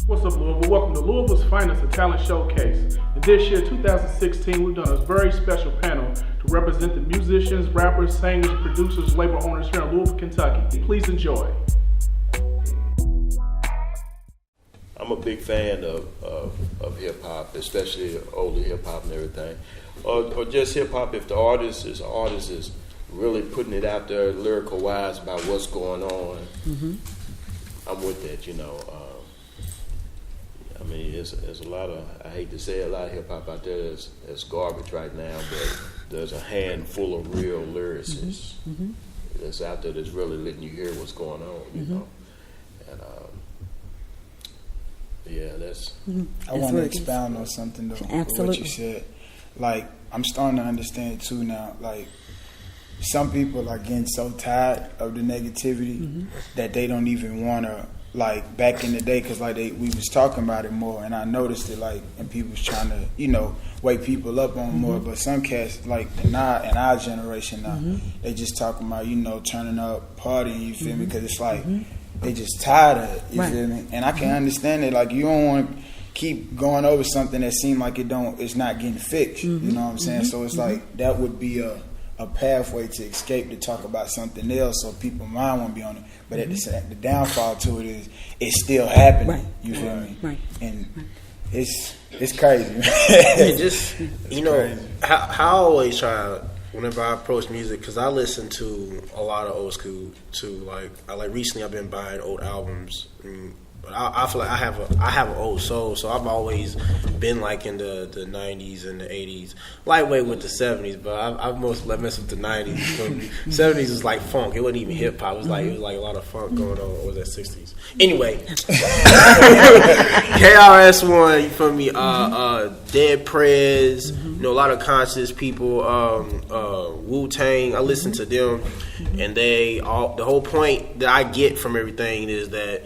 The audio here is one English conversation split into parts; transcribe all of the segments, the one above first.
What's up, Louisville? Welcome to Louisville's Finest, a talent showcase. And this year, 2016, we've done a very special panel to represent the musicians, rappers, singers, producers, label owners here in Louisville, Kentucky. Please enjoy. I'm a big fan of hip hop, especially older hip hop and everything, or just hip hop. If the artist is really putting it out there, lyrical wise about what's going on, I'm with that. I mean, there's a lot of, I hate to say it, a lot of hip hop out there that's garbage right now, but there's a handful of real lyricists that's out there that's really letting you hear what's going on, you know. And yeah, that's. I want to expound on something though. Absolutely. What you said. Like, I'm starting to understand too now. Like, some people are getting so tired of the negativity that they don't even want to. Like back in the day, because like we was talking about it more, and I noticed it like, and people was trying to wake people up on more. But some cats like in our generation now, they just talking about turning up, partying. You feel me? Because it's like they just tired of it. You feel me? And I can understand it. Like, you don't want to keep going over something that seems like it's not getting fixed. You know what I'm saying? So it's like that would be a pathway to escape, to talk about something else, so people's mind won't be on it. But at the downfall to it is it's still happening. You feel me? And it's crazy. Just how I always try whenever I approach music, because I listen to a lot of old school too. Like recently, I've been buying old albums. But I feel like I have an old soul, so I've always been like in the 90s and the 80s, lightweight with the 70s, but I've mostly messed with the 90s. 70s was like funk; it wasn't even hip hop. It was like a lot of funk going on. Or was that 60s? Anyway, KRS-One, you feel me? Dead Prez, a lot of conscious people. Wu-Tang, I listen to them, and the whole point that I get from everything is that,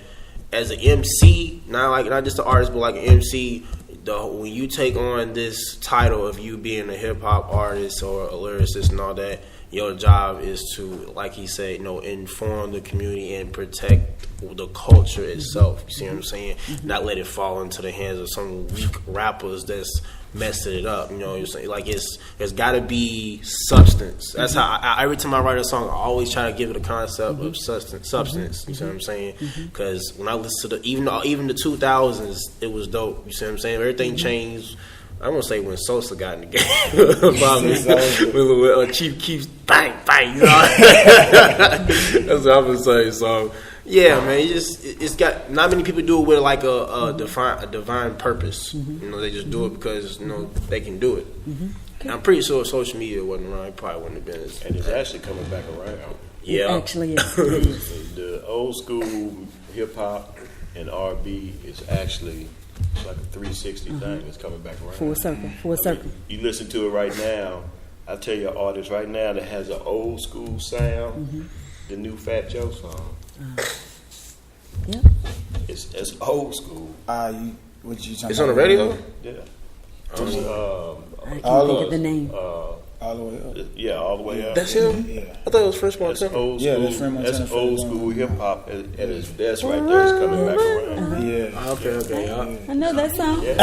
as an MC, not just an artist, but like an MC, when you take on this title of you being a hip hop artist or a lyricist and all that, your job is to, like he said, inform the community and protect the culture itself. You see what I'm saying? Not let it fall into the hands of some weak rappers that's messing it up. You're saying, like, it's got to be substance. That's how every time I write a song, I always try to give it a concept of substance. You see what I'm saying? Because when I listen to even the 2000s, it was dope. You see what I'm saying? Everything changed. I won't say when Sosa got in the game. With Chief keeps bang bang. That's what I'm gonna say. So yeah, man, it's got, not many people do it with like a divine purpose. They just do it because they can do it. And I'm pretty sure if social media wasn't around, it probably wouldn't have been. And it's actually coming back around. Yeah, it actually is. The old school hip hop and R&B is actually. It's like a 360 thing. It's coming back around. Full circle. You listen to it right now. I tell you, an artist right now that has an old school sound, the new Fat Joe song. Yep. It's old school. What you talking it's on the radio? Yeah. I can't think of the name. All the way up. Yeah, all the way up. That's him? Yeah. I thought it was French Montana. That's old school. Yeah, that's French Montana. That's old school hip hop at its best right there. It's coming back around. Yeah. Okay. I know that song. Yeah.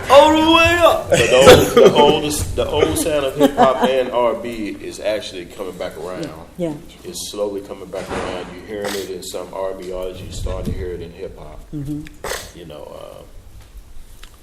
All the way up. But the old sound of hip hop and R&B is actually coming back around. Yeah. It's slowly coming back around. You're hearing it in some R&B artists. You start to hear it in hip hop.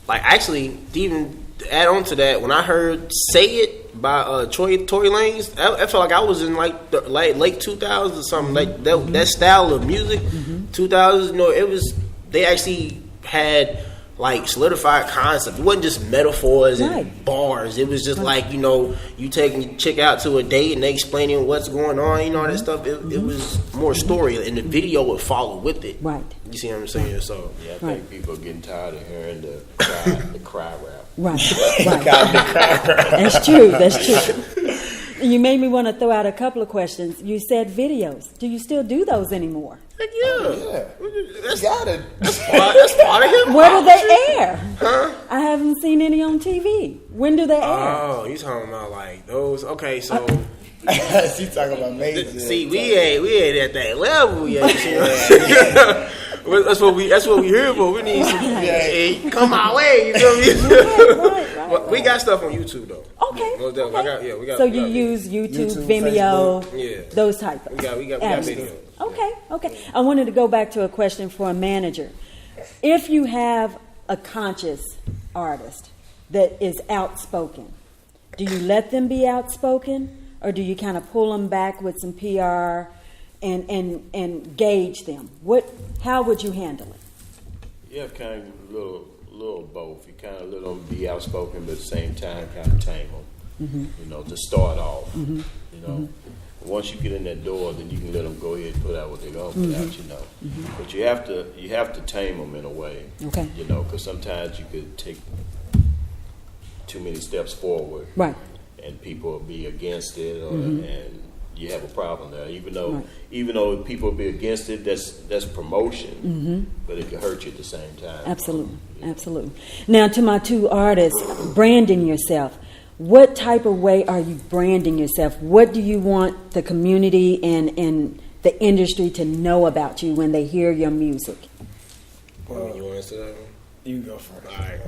Like, actually, even to add on to that, when I heard "Say It" by Tory Lanez, I felt like I was in like the late 2000s or something. Like that style of music, 2000s. It was, they actually had like solidified concept. It wasn't just metaphors and bars. It was just like, you taking your chick out to a date and they explaining what's going on, all that stuff. It was more story, and the video would follow with it. Right. You see what I'm saying? So yeah, I think people are getting tired of hearing the cry rap. Right. That's true. You made me want to throw out a couple of questions. You said videos. Do you still do those anymore? Heck yeah. That's got it. That's part of him. Where do they air? Huh? I haven't seen any on TV. When do they air? Oh, you talking about like those? Okay, so She talking about major. See, we ain't at that level yet. That's what we here for. We need some. Hey, come our way. You feel me? Right. Well, we got stuff on YouTube though. Okay. Most definitely. We got. So you use YouTube, Vimeo, those type of. We got video. Okay. I wanted to go back to a question for a manager. If you have a conscious artist that is outspoken, do you let them be outspoken, or do you kind of pull them back with some PR and gauge them? How would you handle it? Yeah, kind of little both. You kind of let them be outspoken, but at the same time, kind of tame them. You know, to start off. You know, once you get in that door, then you can let them go ahead and put out what they're gonna put out. You know, but you have to tame them in a way. Okay. You know, because sometimes you could take too many steps forward, Right. and people will be against it, and you have a problem there. Even though people will be against it, that's promotion, but it can hurt you at the same time. Absolutely. Now, to my two artists, branding yourself. What type of way are you branding yourself? What do you want the community and the industry to know about you when they hear your music? Well, you want to answer that one? You go first. All right.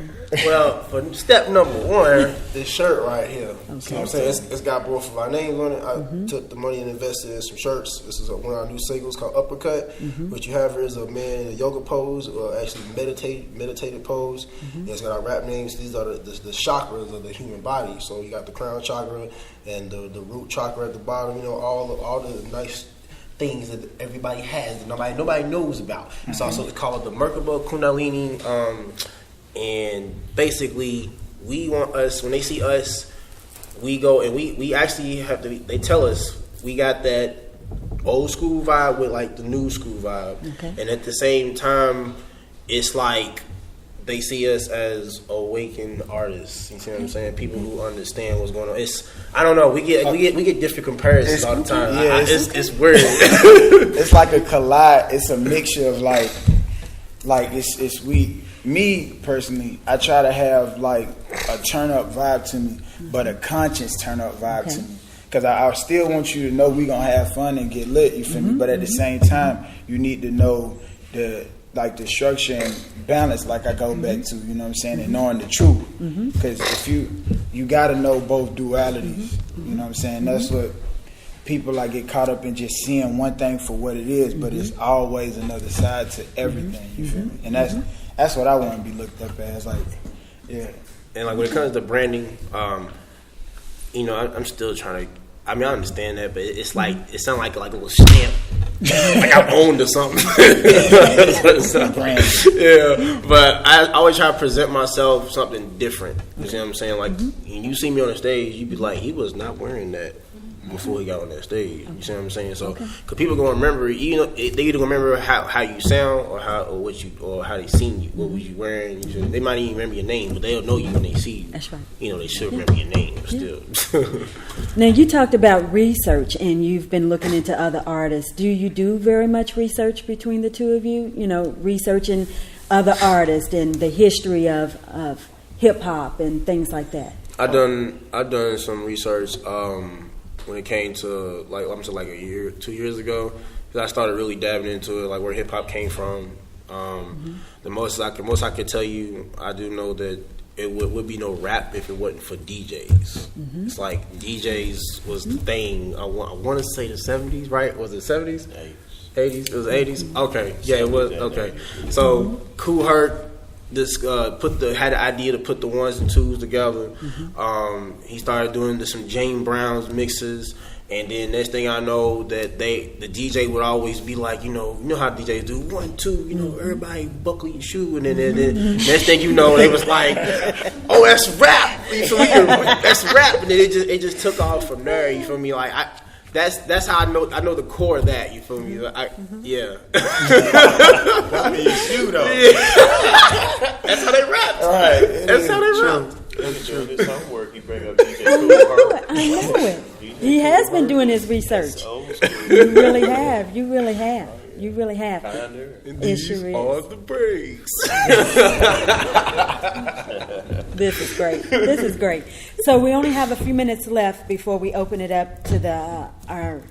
Well, for step number one, this shirt right here. Okay. You know what I'm saying? It's got both of our names on it. I took the money and invested in some shirts. This is one of our new singles called Uppercut. What you have here is a man in a yoga pose, or actually meditative pose. It's got our rap names. These are the chakras of the human body. So you got the crown chakra and the root chakra at the bottom. You know, all the nice things that everybody has that nobody knows about. It's also called the Merkaba Kundalini, and basically we want us, when they see us, we go and we actually have to, they tell us we got that old school vibe with like the new school vibe, and at the same time it's like they see us as awakened artists. You see what I'm saying? People who understand what's going on. I don't know. We get different comparisons all the time. Yeah, it's weird. It's like a collide. It's a mixture of like it's me personally. I try to have like a turn up vibe to me, but a conscious turn up vibe to me. Because I still want you to know we gonna have fun and get lit. You feel me? But at the same time, you need to know the structure and balance, like I go back to, you know what I'm saying, and knowing the truth. Because if you got to know both dualities, you know what I'm saying. That's what people like get caught up in, just seeing one thing for what it is, but it's always another side to everything. You feel me? And that's what I want to be looked up as. Like, yeah. And like when it comes to branding, you know, I'm still trying to. I mean, I understand that, but it's like it sounds like a little stamp, like I'm owned or something. Yeah, but I always try to present myself something different. You see what I'm saying? Like, when you see me on the stage, you be like, he was not wearing that before he got on that stage. You see what I'm saying? So, because people gonna remember, you know, they either gonna remember how you sound or how they seen you. What was you wearing? They might even remember your name, but they'll know you when they see you. That's right. You know, they should remember your name, but still. Now, you talked about research, and you've been looking into other artists. Do you do very much research between the two of you? You know, researching other artists and the history of hip hop and things like that. I've done some research. When it came to like 2 years ago, because I started really dabbing into it, like where hip hop came from. The most I could tell you, I do know that it would be no rap if it wasn't for DJs. It's like DJs was the thing. I want to say the 70s, right? Was it 70s? 80s. It was 80s. Okay, yeah, it was. Okay, so Kool Herc. This had the idea to put the ones and twos together. He started doing some James Brown's mixes, and then next thing I know that the DJ would always be like, you know how DJs do 1, 2, you know, everybody buckle your shoe, and then next thing you know they was like, oh, that's rap, you feel me? That's rap, and then it just took off from there. You feel me? Like That's how I know the core of that. You feel me? Yeah. You though. That's how they rap. All right. That's how they rap. Doing his homework, he bring up DJ Kool Herc. I know it. He has been doing his research. You really have. You really have. You really have. It sure is. All the breaks. This is great. This is great. So we only have a few minutes left before we open it up to our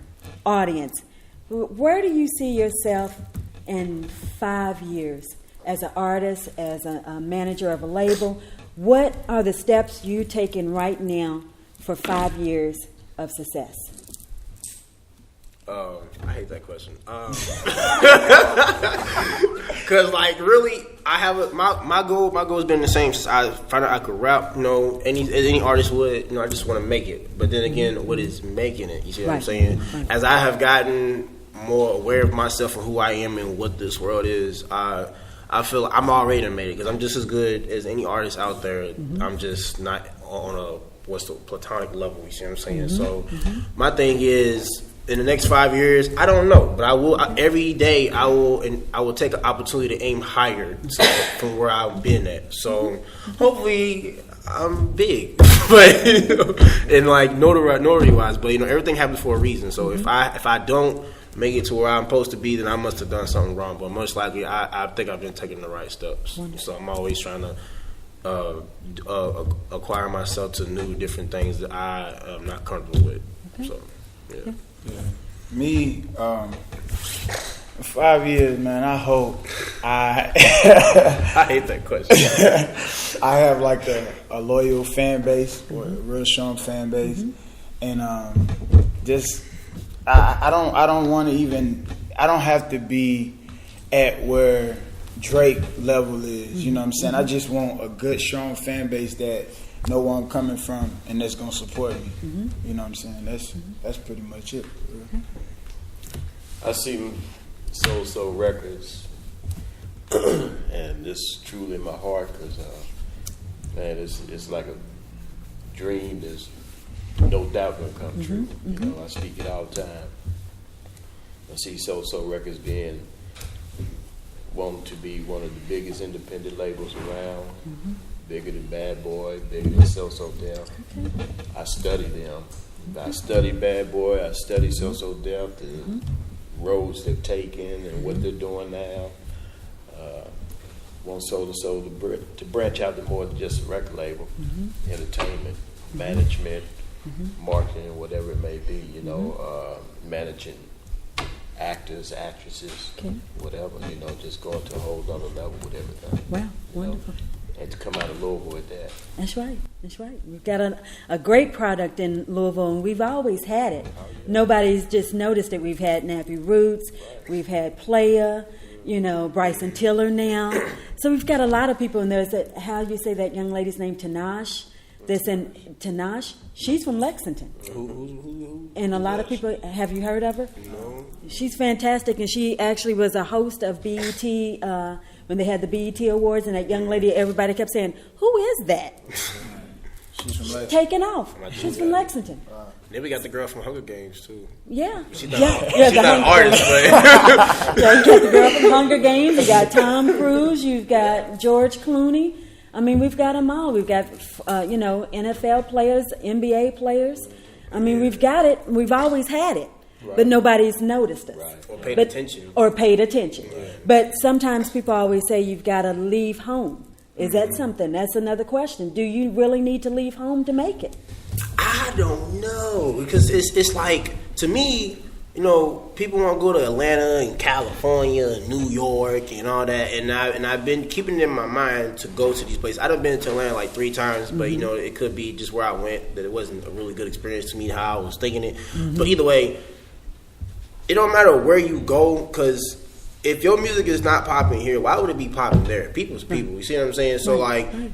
audience. Where do you see yourself in 5 years as an artist, as a manager of a label? What are the steps you're taking right now for 5 years of success? I hate that question. Cause like really, I have my goal. My goal has been the same since I found out I could rap. Any artist would. I just want to make it. But then again, what is making it? You see what I'm saying? Right. As I have gotten more aware of myself and who I am and what this world is, I feel like I'm already made it because I'm just as good as any artist out there. I'm just not on a platonic level. You see what I'm saying? So my thing is, in the next 5 years, I don't know, but I will. Every day, I will take an opportunity to aim higher from where I've been at. So hopefully, I'm big, but and like notoriety wise, but everything happens for a reason. So if I don't make it to where I'm supposed to be, then I must have done something wrong. But most likely, I think I've been taking the right steps. So I'm always trying to acquire myself to new different things that I am not comfortable with. Okay. So yeah. Me, 5 years, man. I hope I hate that question. I have like a loyal fan base or a real strong fan base, and just I don't want to even. I don't have to be at where Drake level is. You know what I'm saying? I just want a good, strong fan base that know where I'm coming from and that's gonna support me. You know what I'm saying? That's pretty much it. I see So Records, and this is truly in my heart because, man, it's like a dream that's no doubt gonna come true. I speak it all the time. I see So Records wanting to be one of the biggest independent labels around. Bigger than Bad Boy, bigger than So Def. I study them. I study Bad Boy. I study So Def, the roads they've taken and what they're doing now. Want Soul II Soul to branch out to more than just a record label, entertainment, management, marketing, whatever it may be. Managing actors, actresses, whatever. Just going to a whole other level with everything. Wow, wonderful. And to come out of Louisville with that. That's right. We've got a great product in Louisville, and we've always had it. Nobody's just noticed it. We've had Nappy Roots, we've had Playa, Bryson Tiller now. So we've got a lot of people, and there's how you say that young lady's name, Tanash. Tanash, she's from Lexington. Who? And a lot of people, have you heard of her? No. She's fantastic, and she actually was a host of BET when they had the BET Awards, and that young lady, everybody kept saying, "Who is that?" She's from Lexington. Taken off. She's from Lexington. Then we got the girl from Hunger Games too. Yeah. She's not an artist, but yeah, you got the girl from Hunger Games. You got Tom Cruise. You've got George Clooney. I mean, we've got them all. We've got NFL players, NBA players. I mean, we've got it. We've always had it. Right. But nobody's noticed us. Right. Or paid attention. Right. But sometimes people always say you've got to leave home. Is that something? That's another question. Do you really need to leave home to make it? I don't know. Because it's like, to me, people want to go to Atlanta and California and New York and all that. And I've been keeping it in my mind to go to these places. I've been to Atlanta like 3 times, but, it could be just where I went, that it wasn't a really good experience to me, how I was thinking it. But either way, it don't matter where you go, because if your music is not popping here, why would it be popping there? People's people. You see what I'm saying? So,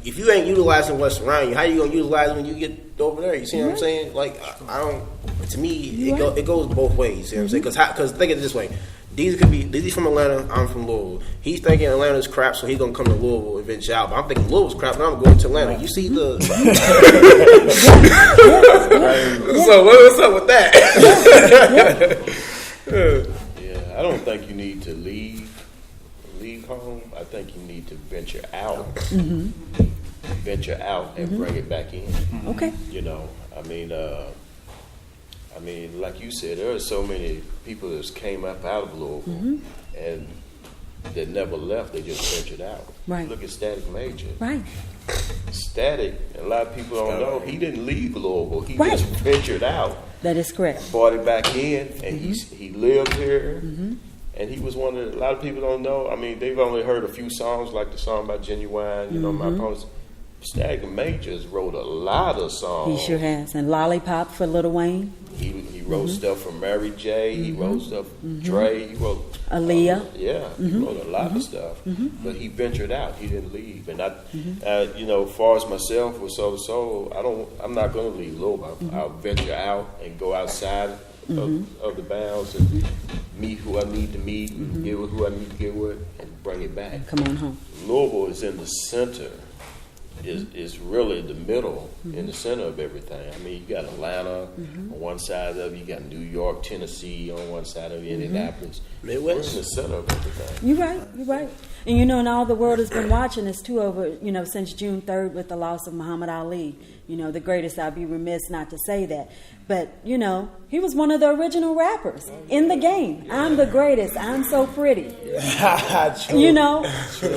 if you ain't utilizing what's around you, how you going to utilize when you get over there? You see what I'm saying? Like, I don't, to me, it goes both ways. You see what I'm saying? Because think of it this way. He's from Atlanta, I'm from Louisville. He's thinking Atlanta's crap, so he's going to come to Louisville eventually out. But I'm thinking Louisville's crap, and I'm going to Atlanta. You see the... So what's up with that? Yeah, I don't think you need to leave home. I think you need to venture out. Venture out and bring it back in. Okay. I mean, I mean, like you said, there are so many people that came up out of Louisville and that never left. They just ventured out. Right. Look at Static Major. Right. Static, a lot of people don't know, he didn't leave Louisville. He Right. just ventured out. That is correct. Brought it back in, and he lived here. And he was one of a lot of people don't know. I mean, they've only heard a few songs, like the song by Genuine, you know, My Promise. Static Majors wrote a lot of songs. He sure has. And Lollipop for Lil Wayne. He wrote stuff for Mary J. He wrote stuff for Dre. He wrote Aaliyah. he wrote a lot of stuff. But he ventured out. He didn't leave. And I, you know, as far as myself with Soul to Soul, I'm not going to leave Louisville. I'll venture out and go outside of the bounds and meet who I need to meet, and get with who I need to get with, and bring it back. Come on home. Louisville is in the center. Is really the middle, in the center of everything. I mean, you got Atlanta on one side of it, you got New York, Tennessee on one side of it, Indianapolis. Midwest. We're in the center of everything. You're right. You're right. And you know, and all the world has been watching us too over, you know, since June 3rd with the loss of Muhammad Ali. You know, the greatest. I'd be remiss not to say that. But, you know, he was one of the original rappers in the game. I'm the greatest. I'm so pretty. You know,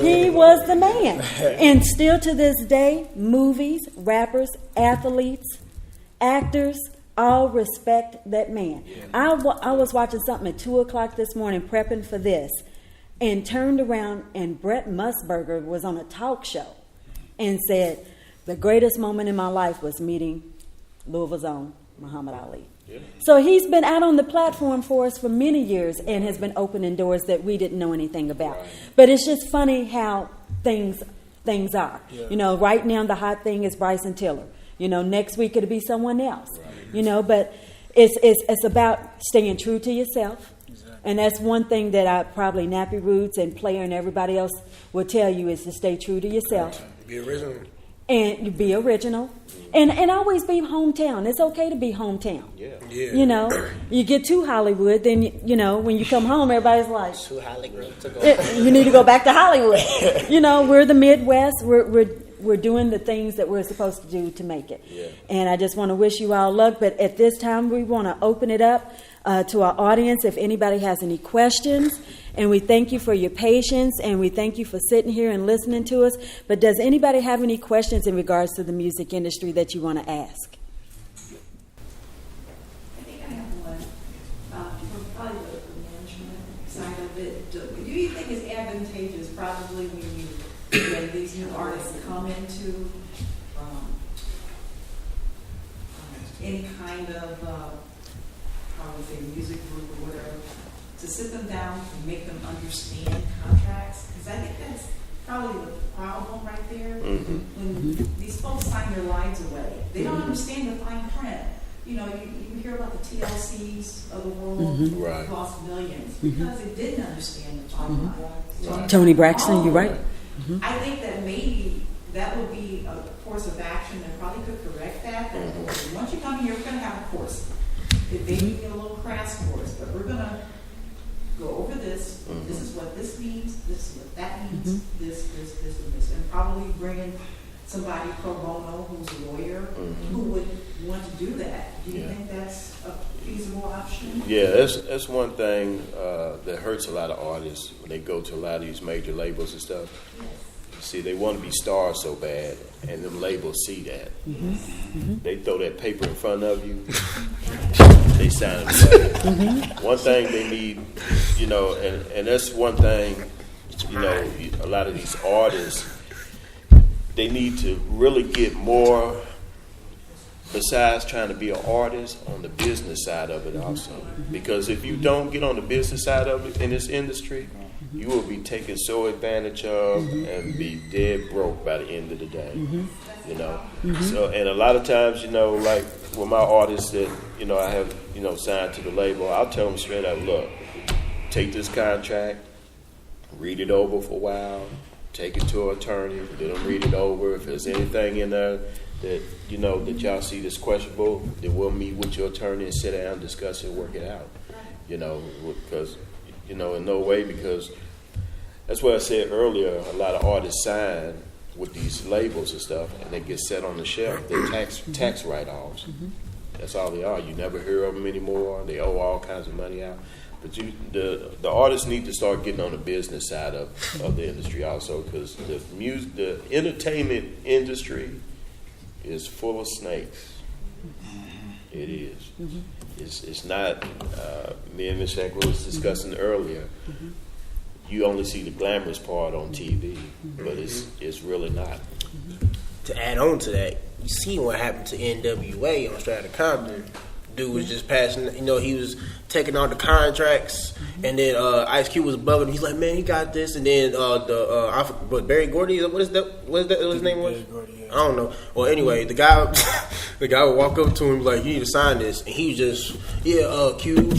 he was the man. And still to this day, movies, rappers, athletes, actors, all respect that man. I was watching something at 2 o'clock this morning, prepping for this, and turned around, and Brett Musburger was on a talk show and said, the greatest moment in my life was meeting Louisville's own Muhammad Ali. Yeah. So he's been out on the platform for us for many years and has been opening doors that we didn't know anything about. Right. But it's just funny how things are. Yeah. You know, right now the hot thing is Bryson Tiller. You know, next week it'll be someone else. Right. You know, but it's about staying true to yourself. Exactly. And that's one thing that I probably Nappy Roots and Player and everybody else will tell you is to stay true to yourself. Right. Be original. And you be original. And always be hometown. It's okay to be hometown. Yeah. You know, you get to Hollywood, then, you know, when you come home, everybody's like, to Hollywood to go. You need to go back to Hollywood. You know, we're the Midwest. We're doing the things that we're supposed to do to make it. Yeah. And I just want to wish you all luck. But at this time, we want to open it up to our audience if anybody has any questions. And we thank you for your patience, and we thank you for sitting here and listening to us. But does anybody have any questions in regards to the music industry that you want to ask? I think I have one. Probably the management side of it. Do you think it's advantageous, probably, when these new artists come into any kind of, how would say, music group or whatever, to sit them down and make them understand contracts? Because I think that's probably the problem right there. When these folks sign their lives away, they don't understand the fine print. You know, you hear about the TLCs of the world who cost millions because they didn't understand the fine print. Tony Braxton, you're right. I think that maybe that would be a course of action that probably could correct that. Once you come here, we're going to have a course. It may be a little crash course, but we're going to go over this. This is what this means. This is what that means. This, and this. And probably bring in somebody pro bono who's a lawyer who would want to do that. Do you think that's a feasible option? Yeah, that's one thing that hurts a lot of artists when they go to a lot of these major labels and stuff. Yes. See, they want to be stars so bad, and them labels see that. They throw that paper in front of you, they sign it away. One thing they need, you know, and that's one thing, you know, a lot of these artists, they need to really get more, besides trying to be an artist, on the business side of it also. Because if you don't get on the business side of it in this industry, you will be taken so advantage of and be dead broke by the end of the day. You know, so, and a lot of times, you know, like with my artists that, you know, I have, you know, signed to the label, I'll tell them straight out, look, take this contract, read it over for a while, take it to an attorney, let them read it over. If there's anything in there that, you know, that y'all see that's questionable, then we'll meet with your attorney and sit down, discuss it, work it out. You know, because, you know, in no way, because that's what I said earlier, a lot of artists sign with these labels and stuff, and they get set on the shelf. They're tax write-offs. That's all they are. You never hear of them anymore. They owe all kinds of money out. But the artists need to start getting on the business side of the industry also, because the entertainment industry is full of snakes. It is. Mm-hmm. It's not. Me and Ms. Shank was discussing earlier. Mm-hmm. You only see the glamorous part on TV, but it's really not. Mm-hmm. To add on to that, you see what happened to NWA on Strata Compton. Dude was just passing, he was taking on the contracts, and then Ice Cube was bugging him. He's like, man, he got this, and then Barry Gordy, what is his name was? Gordy, yeah. I don't know. Well, anyway, the guy would walk up to him like, you need to sign this, and he was just, Cube,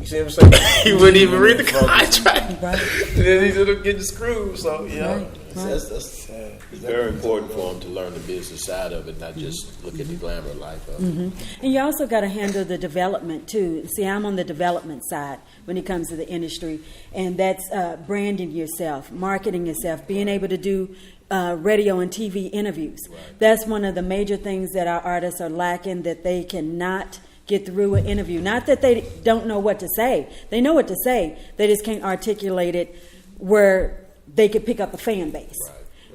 You see what I'm saying? He wouldn't even read the contract, right. And then he's gonna get screwed. So right. That's sad. It's very important for him to learn the business side of it, not just look at the glamour life of it. Mm-hmm. And you also got to handle the development too. See, I'm on the development side when it comes to the industry, and that's branding yourself, marketing yourself, being able to do radio and TV interviews. Right. That's one of the major things that our artists are lacking, that they cannot get through an interview. Not that they don't know what to say. They know what to say. They just can't articulate it where they could pick up a fan base.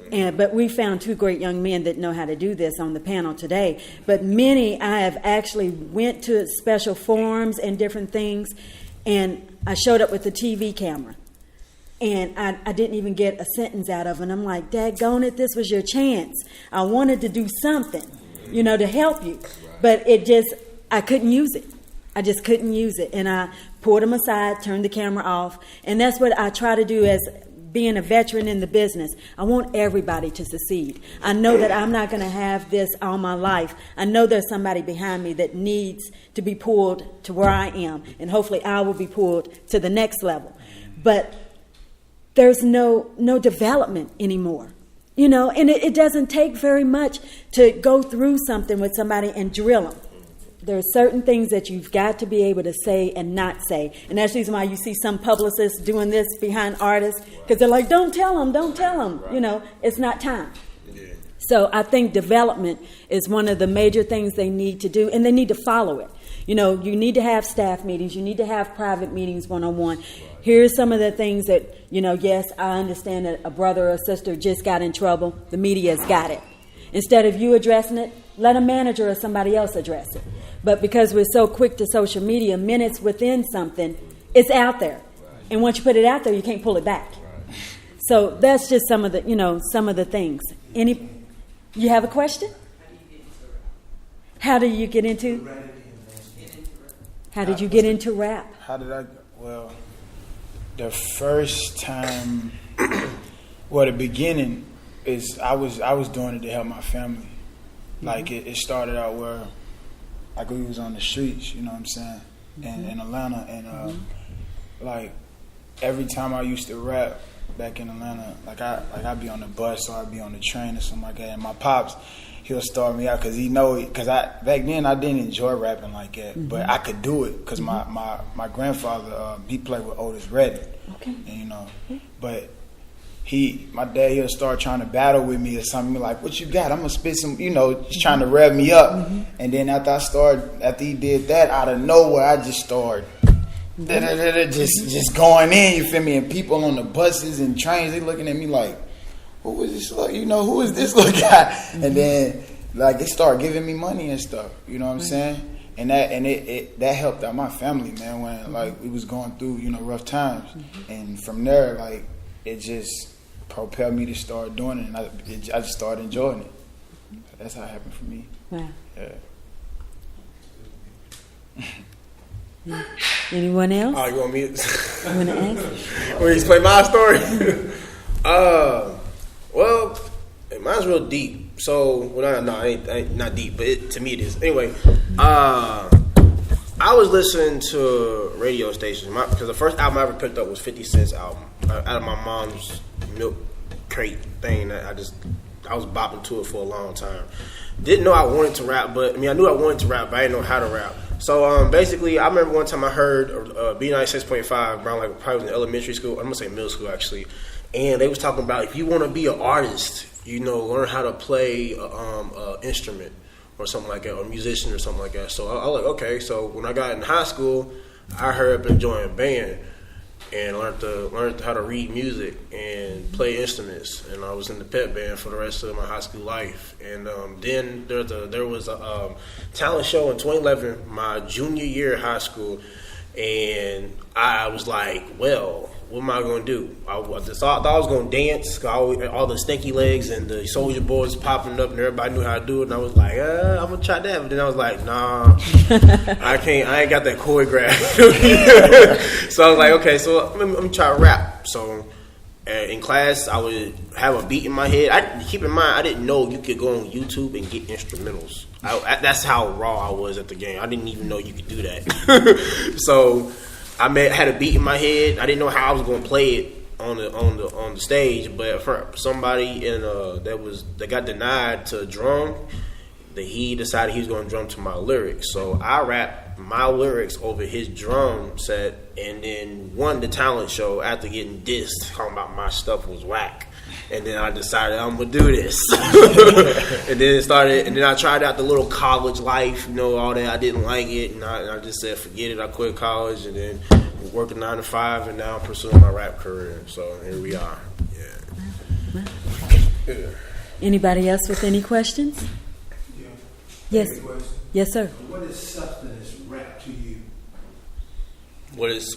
Right. But we found two great young men that know how to do this on the panel today. But many, I have actually went to special forums and different things, and I showed up with the TV camera. And I didn't even get a sentence out of it. And I'm like, daggone it, this was your chance. I wanted to do something, to help you. But I couldn't use it. I just couldn't use it. And I pulled them aside, turned the camera off. And that's what I try to do as being a veteran in the business. I want everybody to succeed. I know that I'm not going to have this all my life. I know there's somebody behind me that needs to be pulled to where I am. And hopefully I will be pulled to the next level. But there's no development anymore. And it doesn't take very much to go through something with somebody and drill them. There are certain things that you've got to be able to say and not say. And that's the reason why you see some publicists doing this behind artists, because they're like, don't tell them. Right. It's not time. Yeah. So I think development is one of the major things they need to do, and they need to follow it. You need to have staff meetings. You need to have private meetings one-on-one. Right. Here's some of the things that, yes, I understand that a brother or sister just got in trouble. The media's got it. Instead of you addressing it, let a manager or somebody else address it. But because we're so quick to social media, minutes within something, it's out there. And once you put it out there, you can't pull it back. So that's just some of the things. You have a question? How did you get into rap? How did you get into rap? Well, the first time, the beginning is I was doing it to help my family. Like it started out where, like we was on the streets, you know what I'm saying, in Atlanta, and like every time I used to rap back in Atlanta, I'd be on the bus or I'd be on the train or something like that, and my pops, he'll start me out because back then I didn't enjoy rapping like that, but I could do it because my grandfather he played with Otis Redding, and but my dad, he'll start trying to battle with me or something, like, what you got? I'm gonna spit some, just trying to rev me up. And then after he did that, out of nowhere, I just started just going in, you feel me? And people on the buses and trains, they looking at me like, who is this? Who is this little guy? And then they start giving me money and stuff. You know what I'm saying? And that helped out my family, man. When we was going through rough times, and from there it just propelled me to start doing it, and I just started enjoying it. That's how it happened for me. Wow. Yeah. Anyone else? Oh, you want me? You want to ask? Will you explain my story? Well, mine's real deep. So, ain't not deep, but to me it is. Anyway, I was listening to radio stations because the first album I ever picked up was 50 Cent's album out of my mom's milk crate thing. I was bopping to it for a long time. Didn't know I wanted to rap, but I knew I wanted to rap, but I didn't know how to rap. So basically, I remember one time I heard B96.5 around probably was in elementary school. I'm gonna say middle school actually, and they was talking about if you want to be an artist, learn how to play an instrument or something like that, or musician or something like that. So I was like, okay. So when I got in high school, I hurried up and joined a band and learned how to read music and play instruments. And I was in the pep band for the rest of my high school life. And then there was a talent show in 2011, my junior year of high school, and I was like, well, what am I going to do? I thought I was going to dance. All the Stinky Legs and the Soldier Boys popping up, and everybody knew how to do it. And I was like, I'm going to try that. But then I was like, nah, I can't. I ain't got that choreograph. So I was like, okay, so let me try to rap. So in class, I would have a beat in my head. Keep in mind, I didn't know you could go on YouTube and get instrumentals. That's how raw I was at the game. I didn't even know you could do that. So I had a beat in my head. I didn't know how I was going to play it on the stage, but for somebody that got denied to drum, he decided he was going to drum to my lyrics. So I rapped my lyrics over his drum set, and then won the talent show after getting dissed, talking about my stuff was whack. And then I decided I'm gonna do this. And then I tried out the little college life, all that. I didn't like it, and I just said forget it. I quit college, and then working 9 to 5, and now I'm pursuing my rap career. So here we are. Yeah. Anybody else with any questions? Yeah. Yes. Yes, sir. What is substance rap to you? What is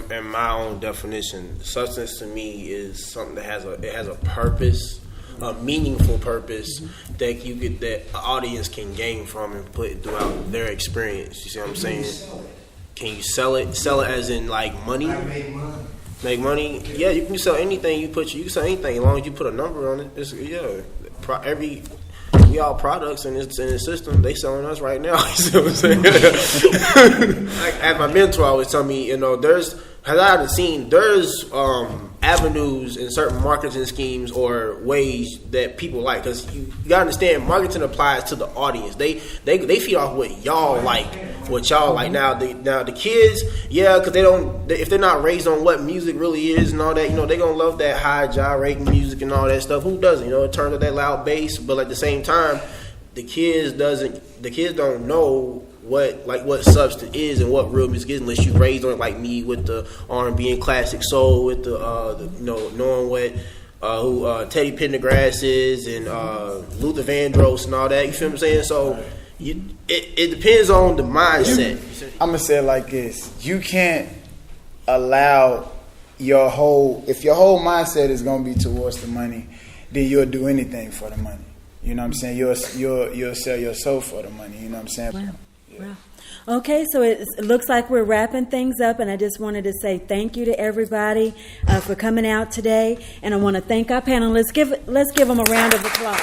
in my own definition, substance to me is something that has a purpose, a meaningful purpose that that an audience can gain from and put throughout their experience. You see what I'm saying? Can you sell it? Sell it as in like money? Like make money. Make money? Yeah, you can sell anything you can sell anything as long as you put a number on it. We all products in the system. They selling us right now. You see what I'm saying? As my mentor always tell me, there's avenues in certain marketing schemes or ways that people like, because you gotta understand marketing applies to the audience. They feed off what y'all like. Now the kids, because if they're not raised on what music really is and all that, they gonna love that high gyrating music and all that stuff. Who doesn't? It turns up that loud bass, but at the same time, the kids don't know what substance is and what real music is unless you raised on it like me with the R&B and classic soul, with knowing what who Teddy Pendergrass is and Luther Vandross and all that. You feel what I'm saying? So it depends on the mindset. I'm gonna say it like this: you can't allow if your whole mindset is gonna be towards the money, then you'll do anything for the money. You know what I'm saying? You'll sell your soul for the money. You know what I'm saying? Wow. Wow. Okay, so it looks like we're wrapping things up, and I just wanted to say thank you to everybody for coming out today, and I want to thank our panelists. Let's give them a round of applause.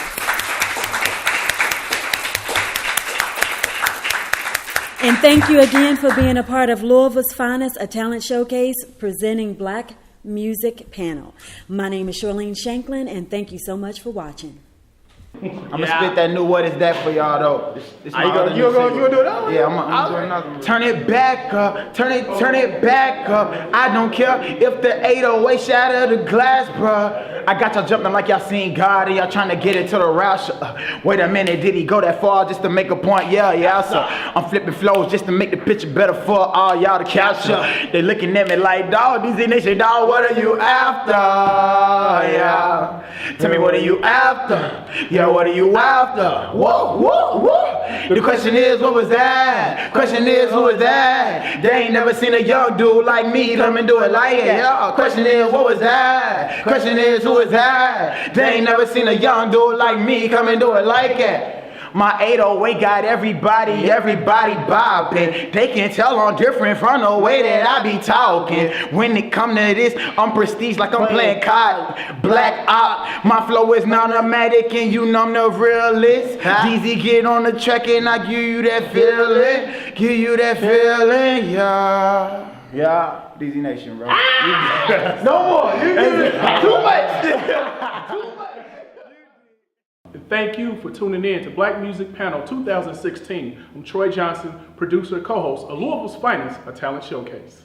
And thank you again for being a part of Louisville's Finest, a talent showcase presenting Black Music Panel. My name is Charlene Shanklin, and thank you so much for watching. I'm gonna spit that new "What Is That" for y'all though. You gonna do that one? Yeah, I'm doing another one. Turn it back up, turn it back up. I don't care if the 808 shatter the glass, bruh. I got y'all jumping like y'all seen God and y'all trying to get into the route. Wait a minute, did he go that far just to make a point? Yeah, sir. I'm flipping flows just to make the picture better for all y'all to capture. They looking at me like, dog, these nation, dog, what are you after? Yeah. Tell me, what are you after? Yeah, what are you after? Whoa. The question is, what was that? Question is, who is that? They ain't never seen a young dude like me come and do it like it. Yeah. Question is, what was that? Question is, who is that? They ain't never seen a young dude like me come and do it like it. My 808 got everybody bopping. They can tell I'm different from the way that I be talking. When it come to this, I'm prestige like I'm playing COD. Black Op, my flow is non-automatic and you know I'm the realist. DZ get on the track and I give you that feeling, yeah. DZ Nation, bro. No more. Too much. Thank you for tuning in to Black Music Panel 2016. I'm Troy Johnson, producer and co-host of Louisville's Finest, a talent showcase.